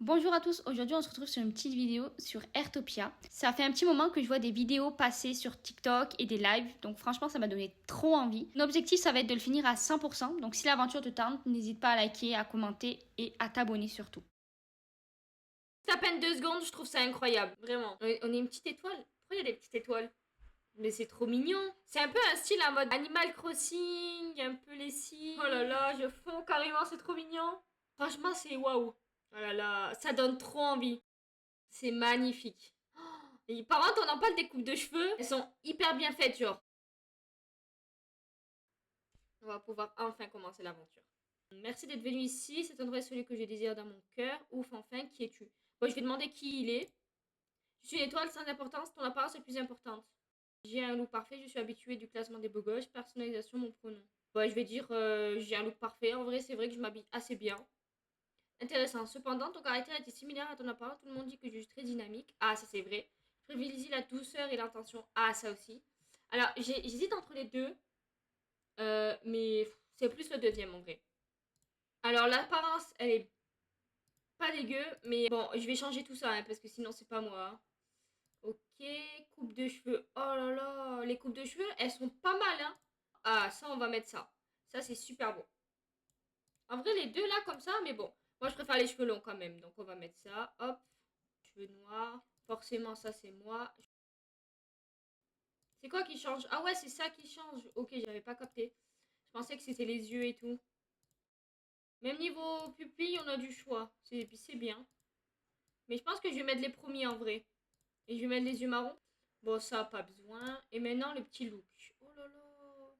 Bonjour à tous, aujourd'hui on se retrouve sur une petite vidéo sur Airtopia. Ça fait un petit moment que je vois des vidéos passer sur TikTok et des lives, donc franchement ça m'a donné trop envie. Mon objectif ça va être de le finir à 100%, donc si l'aventure te tente, n'hésite pas à liker, à commenter et à t'abonner surtout. C'est à peine 2 secondes, je trouve ça incroyable, vraiment. On est une petite étoile. Pourquoi il y a des petites étoiles? Mais c'est trop mignon. C'est un peu un style en mode Animal Crossing, un peu les Sims. Oh là là, je fonds carrément, c'est trop mignon. Franchement, c'est waouh. Oh là là, ça donne trop envie. C'est magnifique. Et par contre, on en parle des coupes de cheveux. Elles sont hyper bien faites, genre. On va pouvoir enfin commencer l'aventure. Merci d'être venu ici. Cet endroit est celui que je désire dans mon cœur. Ouf, enfin, qui es-tu? Bon, je vais demander qui il est. Je suis une étoile sans importance, ton apparence est plus importante. J'ai un look parfait, je suis habituée du classement des beaux gosses, personnalisation, mon pronom. Ouais, je vais dire j'ai un look parfait. En vrai, c'est vrai que je m'habille assez bien. Intéressant. Cependant, ton caractère était similaire à ton apparence. Tout le monde dit que je suis très dynamique. Ah, ça c'est vrai. Je privilégie la douceur et l'intention. Ah, ça aussi. Alors, j'hésite entre les deux, mais c'est plus le deuxième en vrai. Alors, l'apparence, elle est pas dégueu, mais bon, je vais changer tout ça, hein, parce que sinon, c'est pas moi. Ok, coupe de cheveux. Oh là là, les coupes de cheveux, elles sont pas mal, hein. Ah, ça, on va mettre ça. Ça, c'est super beau. En vrai, les deux là, comme ça, mais bon. Moi, je préfère les cheveux longs quand même. Donc, on va mettre ça. Hop, cheveux noirs. Forcément, ça, c'est moi. C'est quoi qui change? Ah ouais, c'est ça qui change. Ok, j'avais pas capté. Je pensais que c'était les yeux et tout. Même niveau pupille, on a du choix. C'est bien. Mais je pense que je vais mettre les premiers en vrai. Et je vais mettre les yeux marrons. Bon, ça, pas besoin. Et maintenant, le petit look. Oh là là.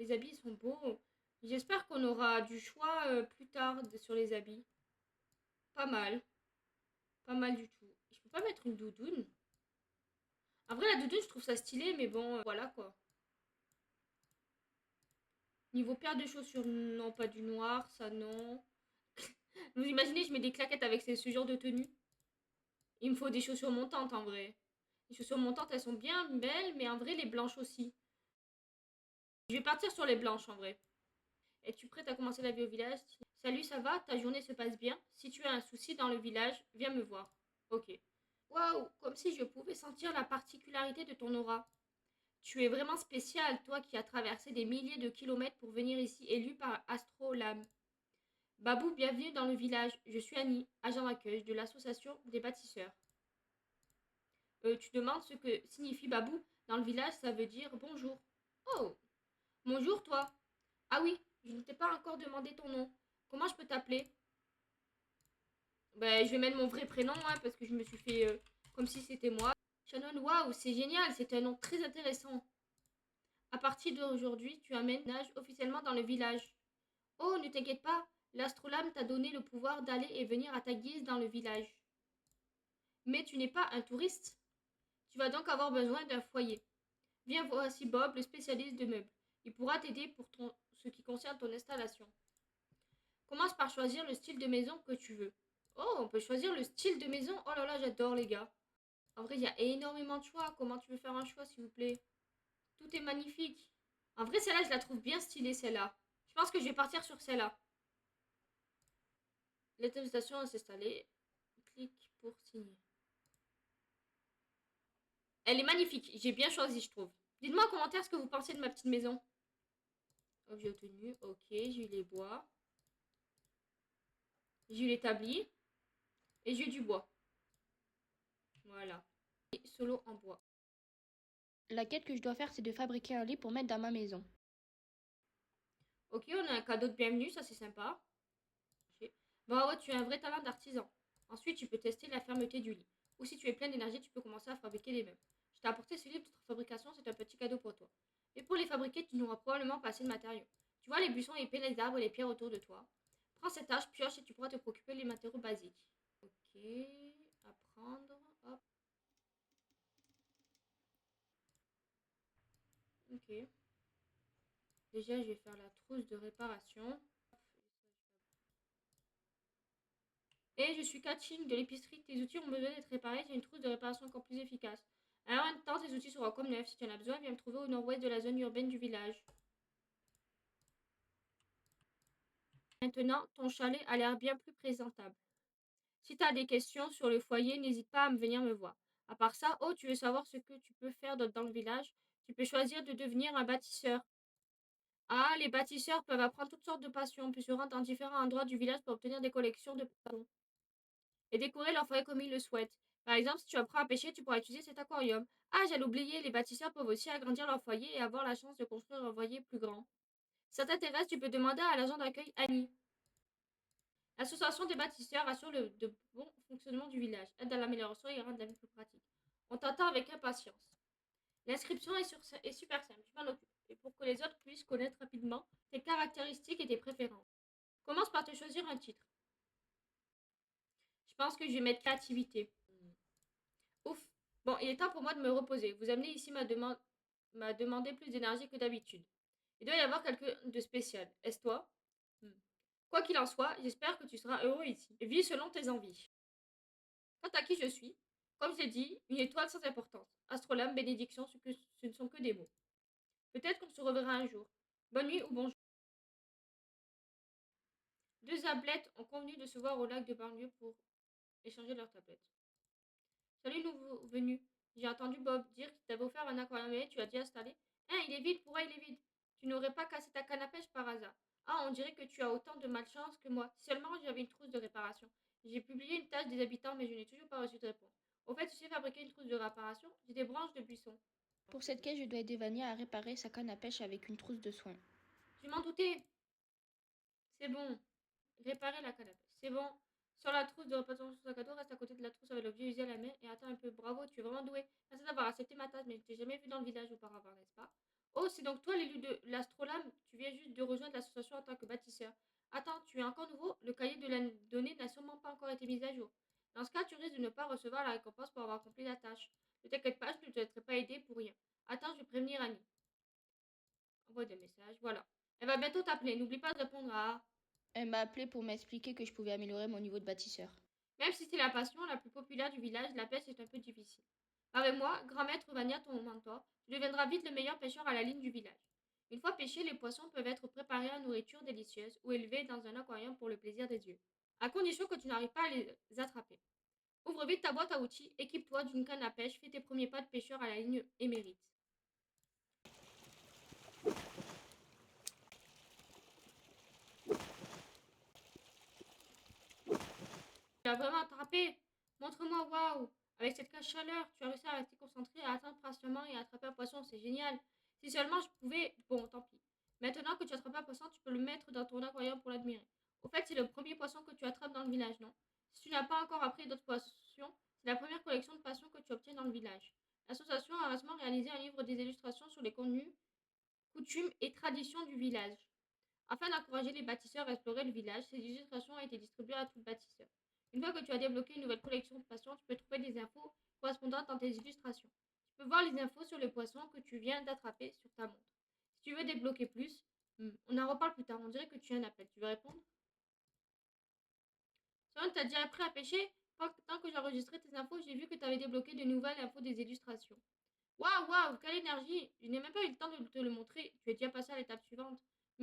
Les habits sont beaux. J'espère qu'on aura du choix plus tard sur les habits. Pas mal. Pas mal du tout. Je peux pas mettre une doudoune. En vrai, la doudoune, je trouve ça stylé, mais bon, voilà quoi. Niveau paire de chaussures, non, pas du noir, ça non. Vous imaginez, je mets des claquettes avec ce genre de tenue. Il me faut des chaussures montantes en vrai. Les chaussures montantes, elles sont bien belles, mais en vrai, les blanches aussi. Je vais partir sur les blanches en vrai. Es-tu prête à commencer la vie au village? Salut, ça va? Ta journée se passe bien? Si tu as un souci dans le village, viens me voir. Ok. Waouh, comme si je pouvais sentir la particularité de ton aura. Tu es vraiment spécial, toi qui as traversé des milliers de kilomètres pour venir ici, élu par Astrolabe. Babou, bienvenue dans le village. Je suis Annie, agent d'accueil de l'association des bâtisseurs. Tu demandes ce que signifie Babou? Dans le village, ça veut dire bonjour. Oh, bonjour toi. Ah oui, je ne t'ai pas encore demandé ton nom. Comment je peux t'appeler? Ben, je vais mettre mon vrai prénom, hein, parce que je me suis fait comme si c'était moi. Shannon, waouh, c'est génial, c'est un nom très intéressant. À partir d'aujourd'hui, tu emménages officiellement dans le village. Oh, ne t'inquiète pas, l'astrolabe t'a donné le pouvoir d'aller et venir à ta guise dans le village. Mais tu n'es pas un touriste. Tu vas donc avoir besoin d'un foyer. Viens, voici Bob, le spécialiste de meubles. Il pourra t'aider pour ce qui concerne ton installation. Commence par choisir le style de maison que tu veux. Oh, on peut choisir le style de maison. Oh là là, j'adore les gars. En vrai, il y a énormément de choix. Comment tu veux faire un choix, s'il vous plaît? Tout est magnifique. En vrai, celle-là, je la trouve bien stylée, celle-là. Je pense que je vais partir sur celle-là. L'autorisation à s'installer. Clique pour signer. Elle est magnifique. J'ai bien choisi, je trouve. Dites-moi en commentaire ce que vous pensez de ma petite maison. Objet obtenu. Ok, j'ai eu les bois. J'ai eu l'établi. Et j'ai eu du bois. Voilà. Et solo en bois. La quête que je dois faire c'est de fabriquer un lit pour mettre dans ma maison. Ok, on a un cadeau de bienvenue, ça c'est sympa. Ok. Bah ouais, tu as un vrai talent d'artisan. Ensuite, tu peux tester la fermeté du lit. Ou si tu es plein d'énergie, tu peux commencer à fabriquer des meubles. Je t'ai apporté ce livre de fabrication, c'est un petit cadeau pour toi. Et pour les fabriquer, tu n'auras probablement pas assez de matériaux. Tu vois les buissons épais, les arbres et les pierres autour de toi. Prends cette tâche, pioche et tu pourras te préoccuper des matériaux basiques. Ok, apprendre, hop, ok. Déjà, je vais faire la trousse de réparation. Et je suis Catching de l'épicerie. Tes outils ont besoin d'être réparés. J'ai une trousse de réparation encore plus efficace. Alors, en même temps, tes outils seront comme neufs. Si tu en as besoin, viens me trouver au nord-ouest de la zone urbaine du village. Maintenant, ton chalet a l'air bien plus présentable. Si tu as des questions sur le foyer, n'hésite pas à me venir me voir. À part ça, oh, tu veux savoir ce que tu peux faire dans le village? Tu peux choisir de devenir un bâtisseur. Ah, les bâtisseurs peuvent apprendre toutes sortes de passions, puis se rendre dans différents endroits du village pour obtenir des collections de passions et décorer leur foyer comme ils le souhaitent. Par exemple, si tu apprends à pêcher, tu pourras utiliser cet aquarium. Ah, j'allais oublier, les bâtisseurs peuvent aussi agrandir leur foyer et avoir la chance de construire un foyer plus grand. Si ça t'intéresse, tu peux demander à l'agent d'accueil Annie. L'association des bâtisseurs assure le de bon fonctionnement du village, aide à l'amélioration et rend la vie plus pratique. On t'attend avec impatience. L'inscription est super simple, je m'en occupe. Et pour que les autres puissent connaître rapidement tes caractéristiques et tes préférences. Commence par te choisir un titre. Je pense que je vais mettre créativité. Ouf. Bon, il est temps pour moi de me reposer. Vous amenez ici m'a demandé plus d'énergie que d'habitude. Il doit y avoir quelque de spécial. Est-ce toi? Hmm. Quoi qu'il en soit, j'espère que tu seras heureux ici. Vis selon tes envies. Quant à qui je suis, comme je l'ai dit, une étoile sans importance. Astrolabe, bénédiction, ce ne sont que des mots. Peut-être qu'on se reverra un jour. Bonne nuit ou bonjour. Deux ablettes ont convenu de se voir au lac de banlieue pour échanger leurs tablettes. Salut nouveau venu. J'ai entendu Bob dire qu'il t'avait offert un aquarium et tu as dit installé. Hein, il est vide, pourquoi il est vide? Tu n'aurais pas cassé ta canne à pêche par hasard. Ah, on dirait que tu as autant de malchance que moi. Seulement, j'avais une trousse de réparation. J'ai publié une tâche des habitants, mais je n'ai toujours pas reçu de réponse. Au fait, tu sais fabriquer une trousse de réparation? J'ai des branches de buisson. Pour cette quête, je dois aider Vania à réparer sa canne à pêche avec une trousse de soins. Je m'en doutais. C'est bon. Réparer la canne à pêche. C'est bon. Sur la trousse de réparation sur sac à dos, reste à côté de la trousse avec l'objet usé à la main et attends un peu. Bravo, tu es vraiment doué. Merci d'avoir accepté ma tâche, mais je t'ai jamais vu dans le village auparavant, n'est-ce pas? Oh, c'est donc toi l'élu de l'astrolabe. Tu viens juste de rejoindre l'association en tant que bâtisseur. Attends, tu es encore nouveau? Le cahier de la donnée n'a sûrement pas encore été mis à jour. Dans ce cas, tu risques de ne pas recevoir la récompense pour avoir accompli la tâche. Ne t'inquiète pas, je ne te laisserai pas aider pour rien. Attends, je vais prévenir Annie. Envoie des messages, voilà. Elle va bientôt t'appeler. N'oublie pas de répondre à... Elle m'a appelé pour m'expliquer que je pouvais améliorer mon niveau de bâtisseur. Même si c'est la passion la plus populaire du village, la pêche est un peu difficile. Avec moi, grand maître Vania, ton mentor, tu deviendras vite le meilleur pêcheur à la ligne du village. Une fois pêchés, les poissons peuvent être préparés en nourriture délicieuse ou élevés dans un aquarium pour le plaisir des yeux, à condition que tu n'arrives pas à les attraper. Ouvre vite ta boîte à outils, équipe-toi d'une canne à pêche, fais tes premiers pas de pêcheur à la ligne émérite. Tu as vraiment attrapé? Montre-moi, waouh! Avec cette chaleur, tu as réussi à rester concentré, à atteindre patiemment et à attraper un poisson, c'est génial. Si seulement je pouvais... Bon, tant pis. Maintenant que tu attrapes un poisson, tu peux le mettre dans ton aquarium pour l'admirer. Au fait, c'est le premier poisson que tu attrapes dans le village, non? Si tu n'as pas encore appris d'autres poissons, c'est la première collection de poissons que tu obtiens dans le village. L'association a récemment réalisé un livre des illustrations sur les contenus, coutumes et traditions du village. Afin d'encourager les bâtisseurs à explorer le village, ces illustrations ont été distribuées à tout bâtisseur. Une fois que tu as débloqué une nouvelle collection de poissons, tu peux trouver des infos correspondantes dans tes illustrations. Tu peux voir les infos sur les poissons que tu viens d'attraper sur ta montre. Si tu veux débloquer plus, on en reparle plus tard. On dirait que tu as un appel. Tu veux répondre? Sinon, tu as déjà appris à pêcher? Tant que j'ai enregistré tes infos, j'ai vu que tu avais débloqué de nouvelles infos des illustrations. Waouh, waouh, quelle énergie! Je n'ai même pas eu le temps de te le montrer. Tu es déjà passé à l'étape suivante.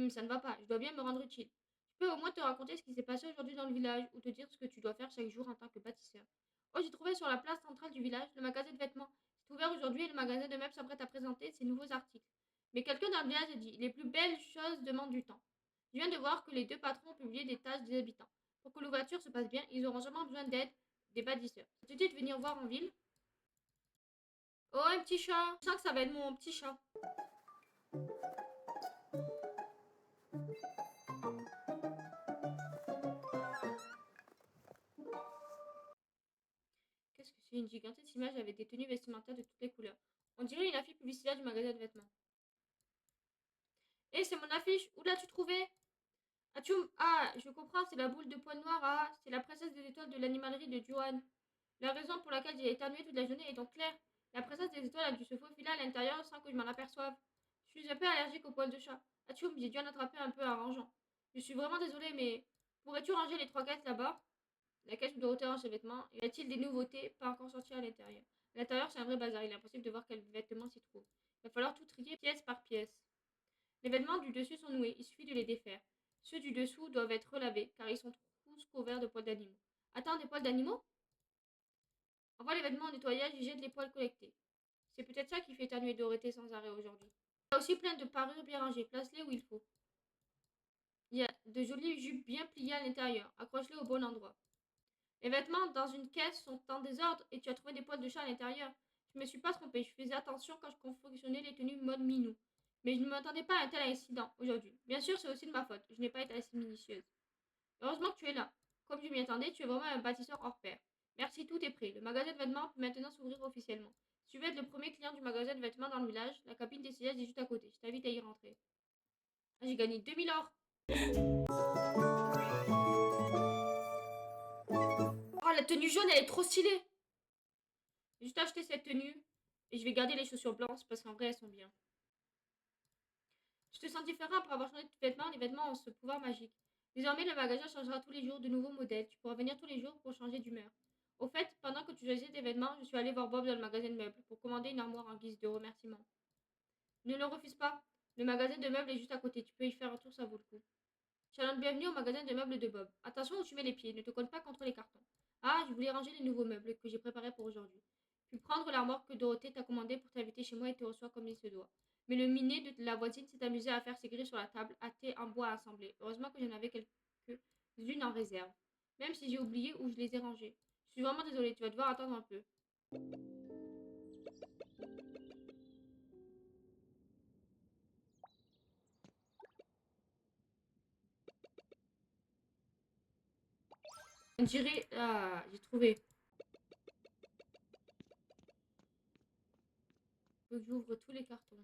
Ça ne va pas. Je dois bien me rendre utile. Je peux au moins te raconter ce qui s'est passé aujourd'hui dans le village ou te dire ce que tu dois faire chaque jour en tant que bâtisseur. Oh, j'ai trouvé sur la place centrale du village le magasin de vêtements. C'est ouvert aujourd'hui et le magasin de meubles s'apprête à présenter ses nouveaux articles. Mais quelqu'un dans le village a dit les plus belles choses demandent du temps. Je viens de voir que les deux patrons ont publié des tâches des habitants. Pour que l'ouverture se passe bien, ils auront sûrement besoin d'aide des bâtisseurs. Ça te dit de venir voir en ville? Oh, un petit chat! Je sens que ça va être mon petit chat. Qu'est-ce que c'est une gigantesque image avec des tenues vestimentaires de toutes les couleurs? On dirait une affiche publicitaire du magasin de vêtements. Eh, c'est mon affiche! Où l'as-tu trouvée? Ah, je comprends, c'est la boule de poil noir. Ah, c'est la princesse des étoiles de l'animalerie de Johan. La raison pour laquelle j'ai éternué toute la journée est donc claire. La princesse des étoiles a dû se faufiler à l'intérieur sans que je m'en aperçoive. Je suis un peu allergique aux poils de chat. Atchoum, j'ai dû en attraper un peu en rangeant. Je suis vraiment désolée, mais pourrais-tu ranger les trois caisses là-bas? La caisse de hauteur range ses vêtements. Y a-t-il des nouveautés pas encore sorties à l'intérieur? À l'intérieur, c'est un vrai bazar. Il est impossible de voir quels vêtements s'y trouvent. Il va falloir tout trier pièce par pièce. Les vêtements du dessus sont noués. Il suffit de les défaire. Ceux du dessous doivent être relavés, car ils sont tous couverts de poils d'animaux. Attends, des poils d'animaux? Envoie les vêtements au nettoyage et jette les poils collectés. C'est peut-être ça qui fait éternuer Dorothée sans arrêt aujourd'hui. Il y a aussi plein de parures bien rangées. Place-les où il faut. Il y a de jolies jupes bien pliées à l'intérieur. Accroche-les au bon endroit. Les vêtements dans une caisse sont en désordre et tu as trouvé des poils de chat à l'intérieur. Je me suis pas trompée. Je faisais attention quand je confectionnais les tenues mode minou. Mais je ne m'attendais pas à un tel incident aujourd'hui. Bien sûr, c'est aussi de ma faute. Je n'ai pas été assez minutieuse. Heureusement que tu es là. Comme je m'y attendais, tu es vraiment un bâtisseur hors pair. Merci, tout est prêt. Le magasin de vêtements peut maintenant s'ouvrir officiellement. Si tu veux être le premier client du magasin de vêtements dans le village, la cabine d'essayage est juste à côté. Je t'invite à y rentrer. Ah, j'ai gagné 2000 or. Oh, la tenue jaune, elle est trop stylée. J'ai juste acheté cette tenue et je vais garder les chaussures blanches parce qu'en vrai, elles sont bien. Je te sens différent après avoir changé de vêtements. Les vêtements ont ce pouvoir magique. Désormais, le magasin changera tous les jours de nouveaux modèles. Tu pourras venir tous les jours pour changer d'humeur. Au fait, pendant que tu choisissais tes vêtements, je suis allée voir Bob dans le magasin de meubles pour commander une armoire en guise de remerciement. Ne le refuse pas. Le magasin de meubles est juste à côté. Tu peux y faire un tour, ça vaut le coup. Shalom, bienvenue au magasin de meubles de Bob. Attention où tu mets les pieds, ne te colle pas contre les cartons. Ah, je voulais ranger les nouveaux meubles que j'ai préparés pour aujourd'hui. Puis prendre l'armoire que Dorothée t'a commandée pour t'inviter chez moi et te reçoit comme il se doit. Mais le minet de la voisine s'est amusé à faire ses grilles sur la table, hâtées en bois à assembler. Heureusement que j'en avais quelques-unes en réserve. Même si j'ai oublié où je les ai rangées. Je suis vraiment désolée, tu vas devoir attendre un peu. On dirait... Ah, j'ai trouvé. Faut que j'ouvre tous les cartons.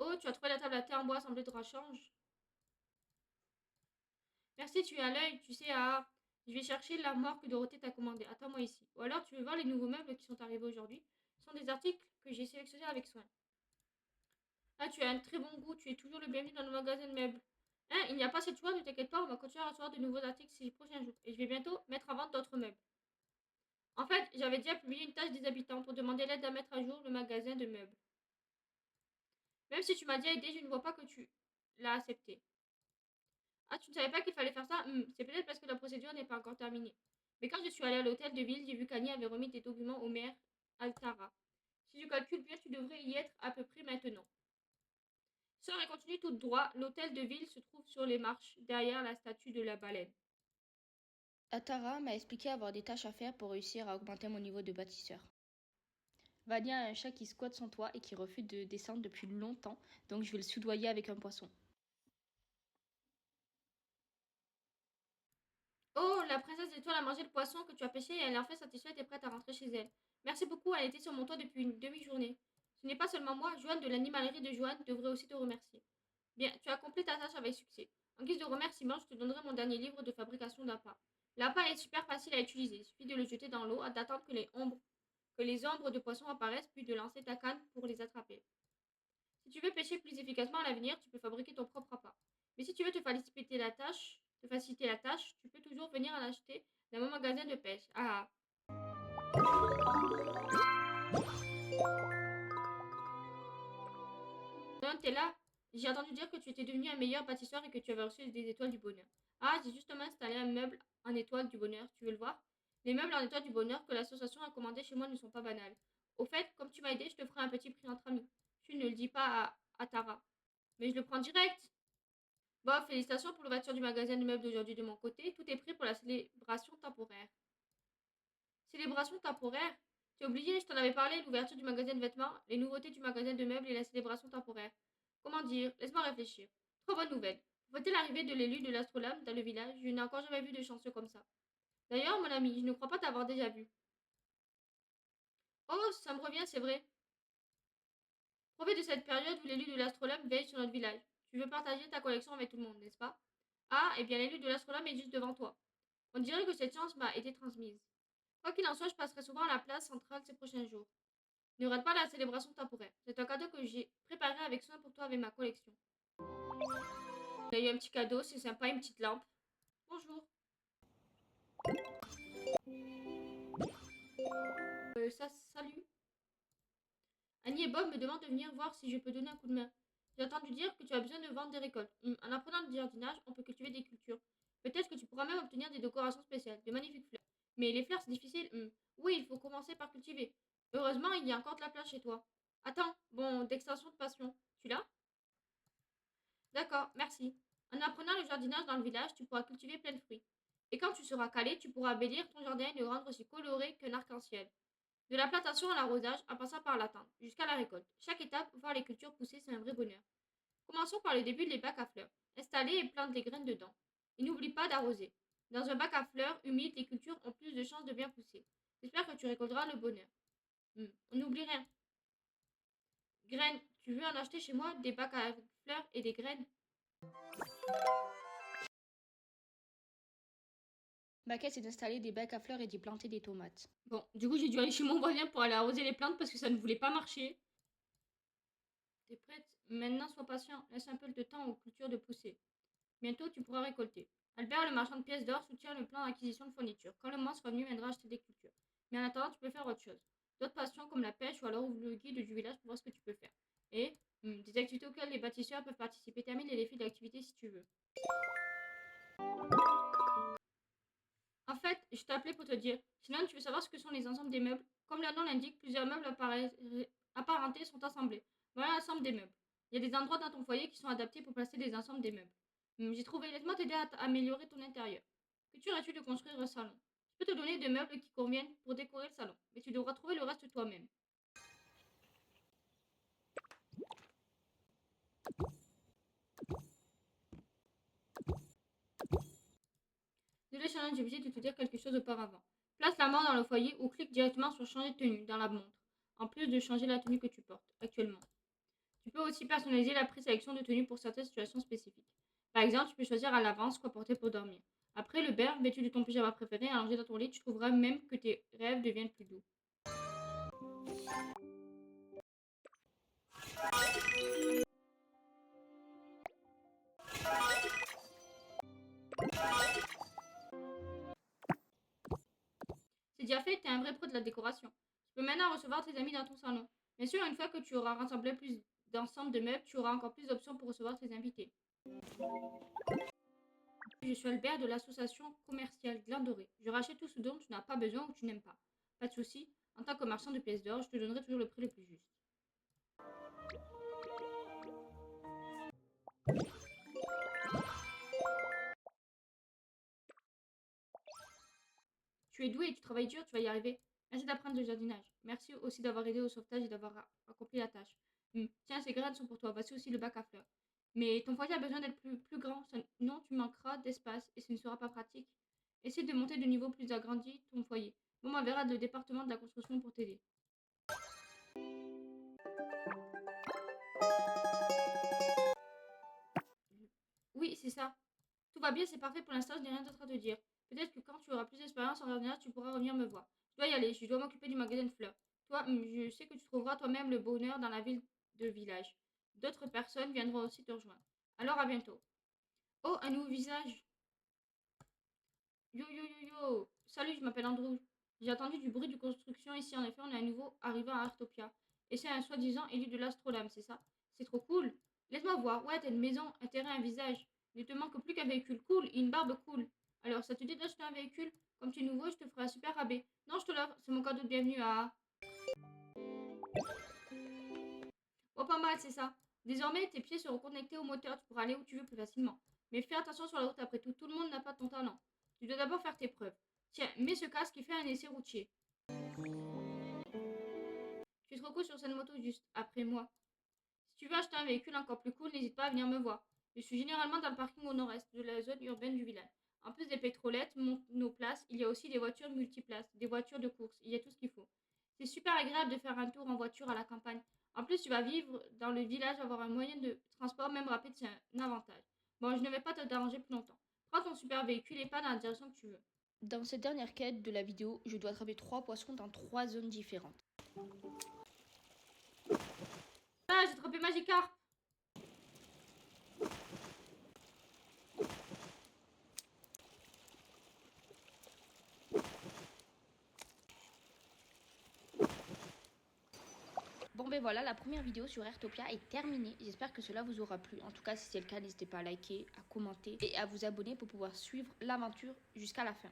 Oh, tu as trouvé la table à thé en bois assemblée de rechange. Merci, tu es à l'œil. Tu sais, je vais chercher l'armoire que Dorothée t'a commandée. Attends-moi ici. Ou alors, tu veux voir les nouveaux meubles qui sont arrivés aujourd'hui. Ce sont des articles que j'ai sélectionnés avec soin. Ah, tu as un très bon goût. Tu es toujours le bienvenu dans le magasin de meubles. Hein, il n'y a pas cette choix, ne t'inquiète pas, on va continuer à recevoir de nouveaux articles ces prochains jours. Et je vais bientôt mettre en vente d'autres meubles. En fait, j'avais déjà publié une tâche des habitants pour demander l'aide à mettre à jour le magasin de meubles. Même si tu m'as déjà aidé, je ne vois pas que tu l'as accepté. Ah, tu ne savais pas qu'il fallait faire ça? C'est peut-être parce que la procédure n'est pas encore terminée. Mais quand je suis allée à l'hôtel de ville, j'ai vu qu'Annie avait remis des documents au maire Altara. Si je calcule bien, tu devrais y être à peu près maintenant. Sors et continue tout droit. L'hôtel de ville se trouve sur les marches, derrière la statue de la baleine. Atara m'a expliqué avoir des tâches à faire pour réussir à augmenter mon niveau de bâtisseur. Vania a un chat qui squatte son toit et qui refuse de descendre depuis longtemps, donc je vais le soudoyer avec un poisson. Oh, la princesse étoile a mangé le poisson que tu as pêché et elle est enfin satisfaite et prête à rentrer chez elle. Merci beaucoup, elle était sur mon toit depuis une demi-journée. Ce n'est pas seulement moi, Joanne de l'animalerie de Joanne devrait aussi te remercier. Bien, tu as accompli ta tâche avec succès. En guise de remerciement, je te donnerai mon dernier livre de fabrication d'appât. L'appât est super facile à utiliser. Il suffit de le jeter dans l'eau, d'attendre que les ombres de poissons apparaissent, puis de lancer ta canne pour les attraper. Si tu veux pêcher plus efficacement à l'avenir, tu peux fabriquer ton propre appât. Mais si tu veux te faciliter la tâche, tu peux toujours venir en acheter dans mon magasin de pêche. Ah, non, t'es là. J'ai entendu dire que tu étais devenu un meilleur pâtisseur et que tu avais reçu des étoiles du bonheur. Ah, j'ai justement installé un meuble en étoile du bonheur. Tu veux le voir? Les meubles en étoile du bonheur que l'association a commandés chez moi ne sont pas banals. Au fait, comme tu m'as aidé, je te ferai un petit prix entre amis. Tu ne le dis pas à Tara. Mais je le prends direct. Bon, félicitations pour l'ouverture du magasin de meubles d'aujourd'hui de mon côté. Tout est prêt pour la célébration temporaire. Célébration temporaire? J'ai oublié, je t'en avais parlé, l'ouverture du magasin de vêtements, les nouveautés du magasin de meubles et la célébration temporaire. Comment dire? Laisse-moi réfléchir. Trop bonne nouvelle. Faut-il l'arrivée de l'élu de l'astrolabe dans le village? Je n'ai encore jamais vu de chanceux comme ça. D'ailleurs, mon ami, je ne crois pas t'avoir déjà vu. Oh, ça me revient, c'est vrai. Profite de cette période où l'élu de l'astrolabe veille sur notre village. Tu veux partager ta collection avec tout le monde, n'est-ce pas? Ah, eh bien l'élu de l'astrolabe est juste devant toi. On dirait que cette chance m'a été transmise. Quoi qu'il en soit, je passerai souvent à la place centrale ces prochains jours. Ne rate pas la célébration temporaire. C'est un cadeau que j'ai préparé avec soin pour toi avec ma collection. On a eu un petit cadeau, c'est sympa, une petite lampe. Bonjour. Salut. Annie et Bob me demandent de venir voir si je peux donner un coup de main. J'ai entendu dire que tu as besoin de vendre des récoltes. En apprenant le jardinage, on peut cultiver des cultures. Peut-être que tu pourras même obtenir des décorations spéciales, de magnifiques fleurs. Mais les fleurs, c'est difficile. Oui, il faut commencer par cultiver. Heureusement, il y a encore de la place chez toi. Attends, bon, d'extension de passion. Tu l'as? D'accord, merci. En apprenant le jardinage dans le village, tu pourras cultiver plein de fruits. Et quand tu seras calé, tu pourras embellir ton jardin et le rendre aussi coloré qu'un arc-en-ciel. De la plantation à l'arrosage, en passant par l'attente, jusqu'à la récolte. Chaque étape, voir les cultures pousser, c'est un vrai bonheur. Commençons par le début des bacs à fleurs. Installer et plante les graines dedans. Et n'oublie pas d'arroser. Dans un bac à fleurs humide, les cultures ont plus de chances de bien pousser. J'espère que tu récolteras le bonheur. On n'oublie rien. Graines, tu veux en acheter chez moi des bacs à fleurs et des graines? Ma quête, c'est d'installer des bacs à fleurs et d'y planter des tomates. Bon, du coup, j'ai dû aller chez mon voisin pour aller arroser les plantes parce que ça ne voulait pas marcher. T'es prête? Maintenant, sois patient. Laisse un peu de temps aux cultures de pousser. Bientôt, tu pourras récolter. Albert, le marchand de pièces d'or, soutient le plan d'acquisition de fournitures. Quand le moment sera venu, il viendra acheter des cultures. Mais en attendant, tu peux faire autre chose. D'autres passions comme la pêche ou alors ouvre le guide du village pour voir ce que tu peux faire. Et des activités auxquelles les bâtisseurs peuvent participer. Termine les défis d'activité si tu veux. En fait, je t'ai appelé pour te dire. Sinon, tu veux savoir ce que sont les ensembles des meubles. Comme le nom l'indique, plusieurs meubles apparentés sont assemblés. Voilà l'ensemble des meubles. Il y a des endroits dans ton foyer qui sont adaptés pour placer des ensembles des meubles. J'ai trouvé, laisse-moi t'aider à améliorer ton intérieur. Que tuerais-tu de construire un salon? Je peux te donner des meubles qui conviennent pour décorer le salon, mais tu devras trouver le reste toi-même. Désolé, Shannon, j'ai obligé de te dire quelque chose auparavant. Place la main dans le foyer ou clique directement sur changer de tenue dans la montre, en plus de changer la tenue que tu portes actuellement. Tu peux aussi personnaliser la présélection de tenue pour certaines situations spécifiques. Par exemple, tu peux choisir à l'avance quoi porter pour dormir. Après le bain, vêtu de ton pyjama préféré, allongé dans ton lit, tu trouveras même que tes rêves deviennent plus doux. C'est déjà fait, t'es un vrai pro de la décoration. Tu peux maintenant recevoir tes amis dans ton salon. Bien sûr, une fois que tu auras rassemblé plus d'ensemble de meubles, tu auras encore plus d'options pour recevoir tes invités. Je suis Albert de l'association commerciale Gland Doré. Je rachète tout ce dont tu n'as pas besoin ou que tu n'aimes pas. Pas de souci, en tant que marchand de pièces d'or, je te donnerai toujours le prix le plus juste. Tu es doué et tu travailles dur, tu vas y arriver. Merci d'apprendre le jardinage. Merci aussi d'avoir aidé au sauvetage et d'avoir accompli la tâche. Tiens, ces graines sont pour toi. Voici aussi le bac à fleurs. Mais ton foyer a besoin d'être plus grand, sinon tu manqueras d'espace et ce ne sera pas pratique. Essaie de monter de niveau plus agrandi ton foyer. Bon, on verra le département de la construction pour t'aider. Oui, c'est ça. Tout va bien, c'est parfait pour l'instant, je n'ai rien d'autre à te dire. Peut-être que quand tu auras plus d'expérience en jardinage, tu pourras revenir me voir. Je dois y aller, je dois m'occuper du magasin de fleurs. Toi, je sais que tu trouveras toi-même le bonheur dans la ville de village. D'autres personnes viendront aussi te rejoindre. Alors à bientôt. Oh, un nouveau visage. Yo yo yo yo. Salut, je m'appelle Andrew. J'ai entendu du bruit de construction ici. En effet, on est à nouveau arrivé à Artopia. Et c'est un soi-disant élu de l'Astrolabe, c'est ça? C'est trop cool. Laisse-moi voir. Ouais, t'as une maison, un terrain, un visage. Il ne te manque plus qu'un véhicule cool et une barbe cool. Alors, ça te dit d'acheter un véhicule? Comme tu es nouveau, je te ferai un super rabais. Non, je te l'offre. C'est mon cadeau de bienvenue à... Oh, pas mal, c'est ça. Désormais, tes pieds seront connectés au moteur. Tu pourras aller où tu veux plus facilement. Mais fais attention sur la route après tout. Tout le monde n'a pas ton talent. Tu dois d'abord faire tes preuves. Tiens, mets ce casque et fais un essai routier. Tu es trop cool sur cette moto juste après moi. Si tu veux acheter un véhicule encore plus cool, n'hésite pas à venir me voir. Je suis généralement dans le parking au nord-est de la zone urbaine du village. En plus des pétrolettes, monoplaces, il y a aussi des voitures multiplaces, des voitures de course. Il y a tout ce qu'il faut. C'est super agréable de faire un tour en voiture à la campagne. En plus, tu vas vivre dans le village, avoir un moyen de transport même rapide, c'est un avantage. Bon, je ne vais pas te déranger plus longtemps. Prends ton super véhicule et pas dans la direction que tu veux. Dans cette dernière quête de la vidéo, je dois attraper 3 poissons dans 3 zones différentes. Ah, j'ai attrapé Magikarp. Bon Bon ben voilà, la première vidéo sur Airtopia est terminée. J'espère que cela vous aura plu. En tout cas, si c'est le cas, n'hésitez pas à liker, à commenter et à vous abonner pour pouvoir suivre l'aventure jusqu'à la fin.